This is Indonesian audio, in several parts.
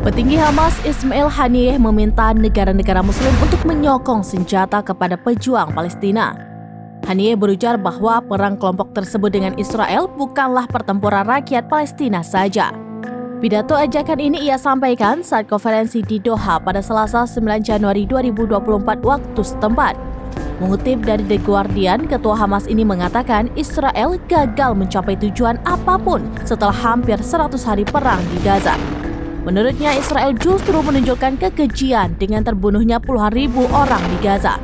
Petinggi Hamas Ismail Haniyeh meminta negara-negara Muslim untuk menyokong senjata kepada pejuang Palestina. Haniyeh berujar bahwa perang kelompok tersebut dengan Israel bukanlah pertempuran rakyat Palestina saja. Pidato ajakan ini ia sampaikan saat konferensi di Doha pada Selasa 9 Januari 2024 waktu setempat. Mengutip dari The Guardian, Ketua Hamas ini mengatakan Israel gagal mencapai tujuan apapun setelah hampir 100 hari perang di Gaza. Menurutnya, Israel justru menunjukkan kekejian dengan terbunuhnya puluhan ribu orang di Gaza.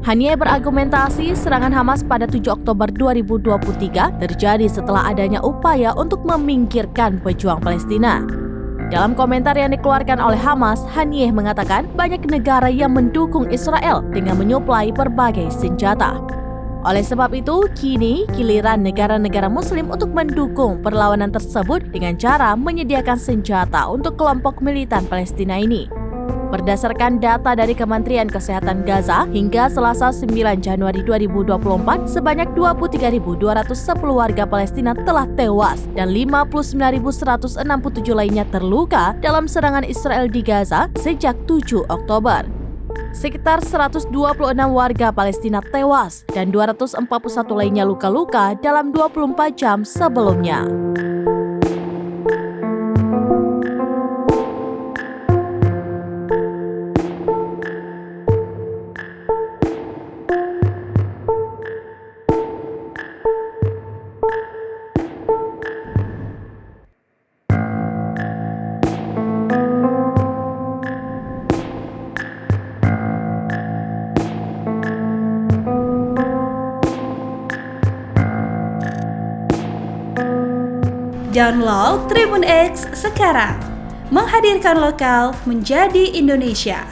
Haniyeh berargumentasi serangan Hamas pada 7 Oktober 2023 terjadi setelah adanya upaya untuk meminggirkan pejuang Palestina. Dalam komentar yang dikeluarkan oleh Hamas, Haniyeh mengatakan banyak negara yang mendukung Israel dengan menyuplai berbagai senjata. Oleh sebab itu, kini giliran negara-negara Muslim untuk mendukung perlawanan tersebut dengan cara menyediakan senjata untuk kelompok militan Palestina ini. Berdasarkan data dari Kementerian Kesehatan Gaza, hingga Selasa 9 Januari 2024, sebanyak 23.210 warga Palestina telah tewas dan 59.167 lainnya terluka dalam serangan Israel di Gaza sejak 7 Oktober. Sekitar 126 warga Palestina tewas dan 241 lainnya luka-luka dalam 24 jam sebelumnya. Download Tribun X sekarang, menghadirkan lokal menjadi Indonesia.